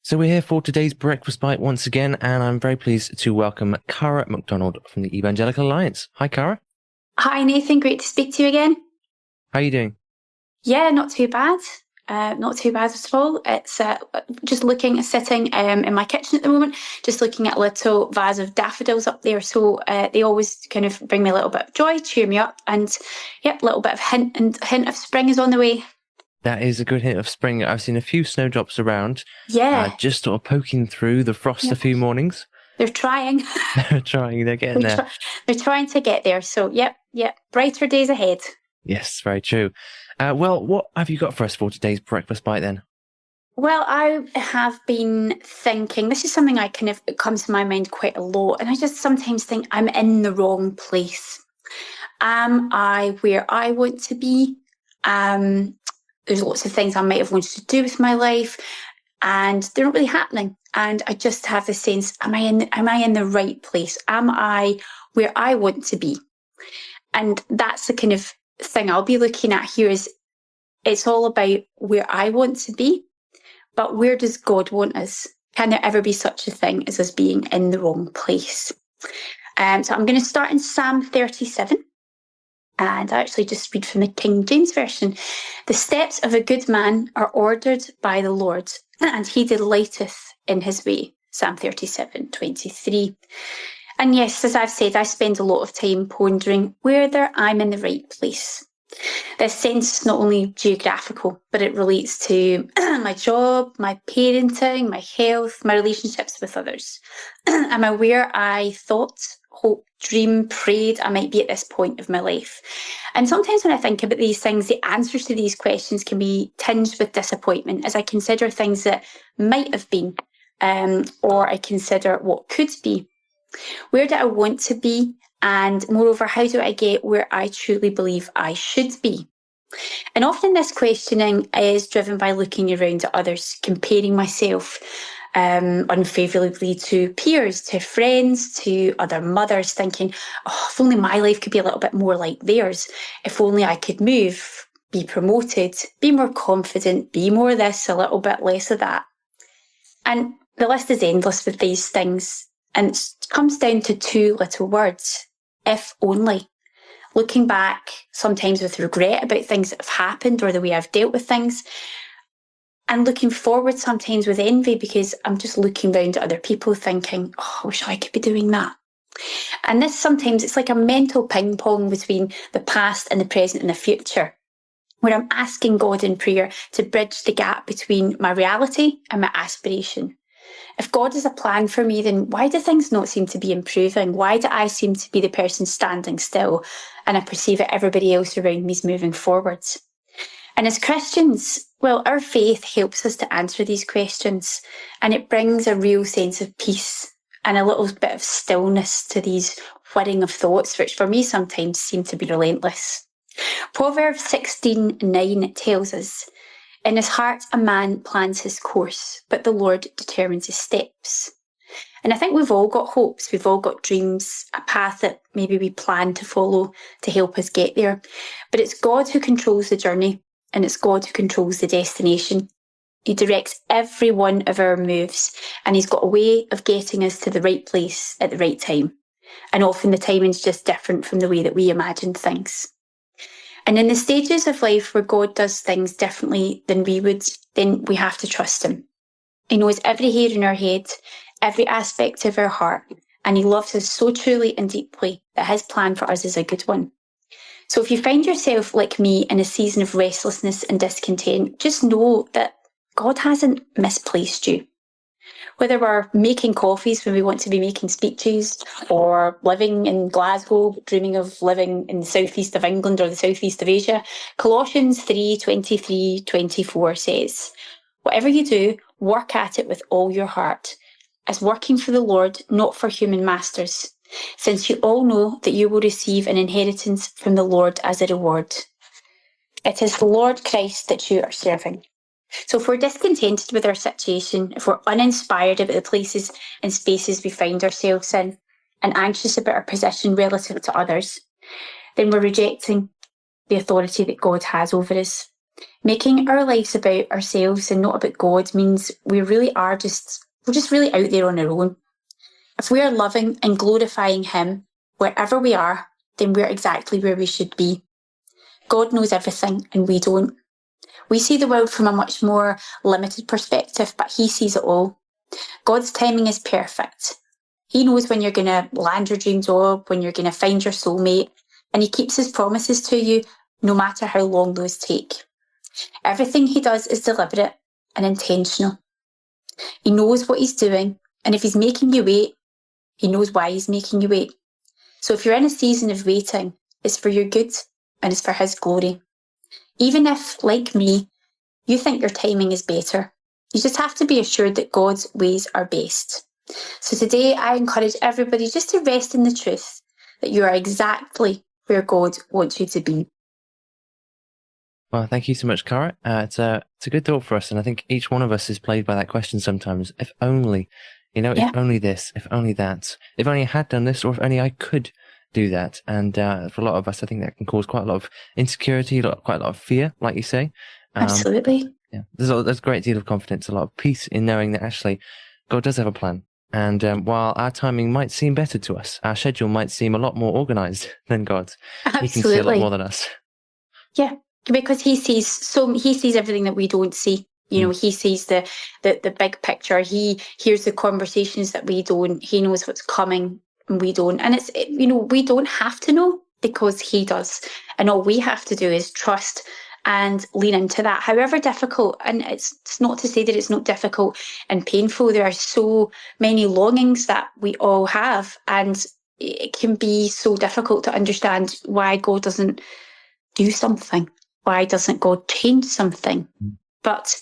So we're here for today's Breakfast Bite once again, and I'm very pleased to welcome Cara Macdonald from the Evangelical Alliance. Hi, Cara. Hi, Nathan. Great to speak to you again. How are you doing? Yeah, not too bad. Not too bad at all. It's just sitting in my kitchen at the moment, just looking at a little vase of daffodils up there. So they always kind of bring me a little bit of joy, cheer me up, and a little bit of hint of spring is on the way. That is a good hint of spring. I've seen a few snowdrops around, Yeah, just sort of poking through the frost yeah. a few mornings. They're trying. They're trying, they're getting there. They're trying to get there. So, yep, brighter days ahead. Yes, very true. Well, what have you got for us for today's Breakfast Bite then? Well, I have been thinking, this is something I kind of, it comes to my mind quite a lot, and I just sometimes think I'm in the wrong place. Am I where I want to be? There's lots of things I might have wanted to do with my life, and they're not really happening. And I just have the sense, am I in the right place? Am I where I want to be? And that's the kind of thing I'll be looking at here is it's all about where I want to be, but where does God want us? Can there ever be such a thing as us being in the wrong place? So I'm going to start in Psalm 37. And I actually just read from the King James Version. The steps of a good man are ordered by the Lord, and he delighteth in his way. Psalm 37:23. And yes, as I've said, I spend a lot of time pondering whether I'm in the right place. This sense is not only geographical, but it relates to my job, my parenting, my health, my relationships with others. Am I where I thought, hoped, dreamed, prayed I might be at this point of my life? And sometimes when I think about these things, the answers to these questions can be tinged with disappointment as I consider things that might have been, or I consider what could be. Where do I want to be? And moreover, how do I get where I truly believe I should be? And often this questioning is driven by looking around at others, comparing myself unfavourably to peers, to friends, to other mothers, thinking, oh, if only my life could be a little bit more like theirs. If only I could move, be promoted, be more confident, be more this, a little bit less of that. And the list is endless with these things. And it comes down to two little words, if only. Looking back, sometimes with regret about things that have happened or the way I've dealt with things, and looking forward sometimes with envy because I'm just looking round at other people thinking, oh, I wish I could be doing that. And this sometimes, it's like a mental ping pong between the past and the present and the future, where I'm asking God in prayer to bridge the gap between my reality and my aspiration. If God has a plan for me, then why do things not seem to be improving? Why do I seem to be the person standing still and I perceive that everybody else around me is moving forwards? And as Christians, well, our faith helps us to answer these questions, and it brings a real sense of peace and a little bit of stillness to these whirring of thoughts, which for me sometimes seem to be relentless. Proverbs 16:9 tells us, in his heart a man plans his course, but the Lord determines his steps. And I think we've all got hopes, we've all got dreams, a path that maybe we plan to follow to help us get there. But it's God who controls the journey, and it's God who controls the destination. He directs every one of our moves, and he's got a way of getting us to the right place at the right time. And often the timing's just different from the way that we imagined things. And in the stages of life where God does things differently than we would, then we have to trust him. He knows every hair in our head, every aspect of our heart, and he loves us so truly and deeply that his plan for us is a good one. So if you find yourself, like me, in a season of restlessness and discontent, just know that God hasn't misplaced you. Whether we're making coffees when we want to be making speeches, or living in Glasgow, dreaming of living in the southeast of England or the southeast of Asia, Colossians 3:23-24 says, whatever you do, work at it with all your heart, as working for the Lord, not for human masters, since you all know that you will receive an inheritance from the Lord as a reward. It is the Lord Christ that you are serving. So if we're discontented with our situation, if we're uninspired about the places and spaces we find ourselves in, and anxious about our position relative to others, then we're rejecting the authority that God has over us. Making our lives about ourselves and not about God means we're just really out there on our own. If we are loving and glorifying Him wherever we are, then we're exactly where we should be. God knows everything and we don't. We see the world from a much more limited perspective, but He sees it all. God's timing is perfect. He knows when you're going to land your dream job, when you're going to find your soulmate, and He keeps His promises to you, no matter how long those take. Everything He does is deliberate and intentional. He knows what He's doing, and if He's making you wait, He knows why He's making you wait. So if you're in a season of waiting, it's for your good and it's for His glory. Even if, like me, you think your timing is better, you just have to be assured that God's ways are best. So today I encourage everybody just to rest in the truth that you are exactly where God wants you to be. Well, thank you so much, Cara. It's a good thought for us, and I think each one of us is plagued by that question sometimes. If only, if only this, if only that, if only I had done this, or if only I could do that. And for a lot of us, I think that can cause quite a lot of insecurity, quite a lot of fear, like you say. Absolutely. Yeah, there's a great deal of confidence, a lot of peace in knowing that actually God does have a plan. And while our timing might seem better to us, our schedule might seem a lot more organized than God's. Absolutely. He can see a lot more than us. Yeah, because He sees everything that we don't see. He sees the big picture. He hears the conversations that we don't. He knows what's coming and we don't. And we don't have to know because He does. And all we have to do is trust and lean into that, however difficult. And it's not to say that it's not difficult and painful. There are so many longings that we all have, and it can be so difficult to understand why God doesn't do something. Why doesn't God change something? But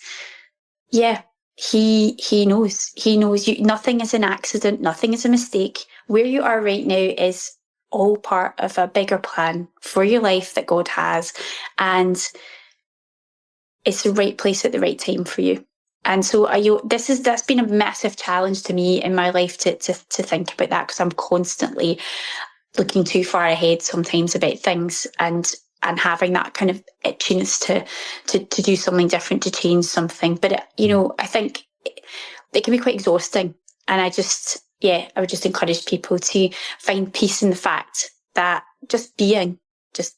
yeah, He knows. He knows you. Nothing is an accident. Nothing is a mistake. Where you are right now is all part of a bigger plan for your life that God has, and it's the right place at the right time for you. And so that's been a massive challenge to me in my life to think about that, because I'm constantly looking too far ahead sometimes about things, and having that kind of itchiness to do something different, to change something. But I think it can be quite exhausting, and I would just encourage people to find peace in the fact that just being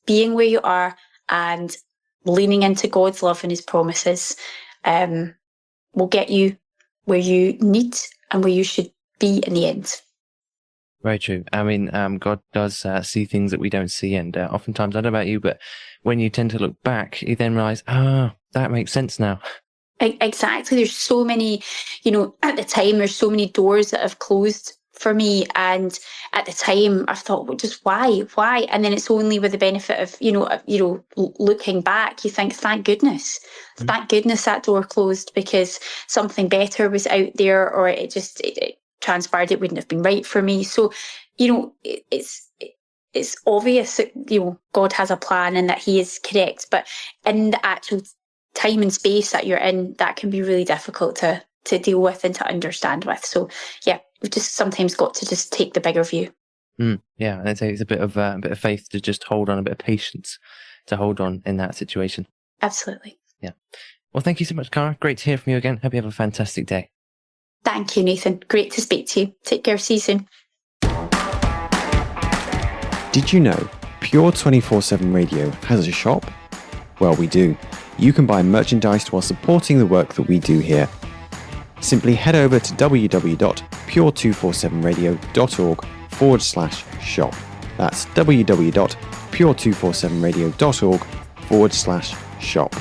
where you are and leaning into God's love and His promises will get you where you need and where you should be in the end. Very true. I mean, God does see things that we don't see, and oftentimes, I don't know about you, but when you tend to look back, you then realize, that makes sense now. Exactly. There's so many, at the time, there's so many doors that have closed for me. And at the time I thought, well, just why? And then it's only with the benefit of, looking back, you think, thank goodness that door closed, because something better was out there, or it transpired it wouldn't have been right for me. So, it's obvious that, God has a plan and that He is correct, but in the actual time and space that you're in, that can be really difficult to deal with and to understand with. So yeah, we've just sometimes got to just take the bigger view. Yeah, and it takes a bit of faith to just hold on, a bit of patience to hold on in that situation. Absolutely. Yeah. Well, thank you so much, Cara. Great to hear from you again. Hope you have a fantastic day. Thank you, Nathan. Great to speak to you. Take care. See you soon. Did you know Pure 24/7 Radio has a shop? Well, we do. You can buy merchandise while supporting the work that we do here. Simply head over to www.pure247radio.org/shop. That's www.pure247radio.org/shop.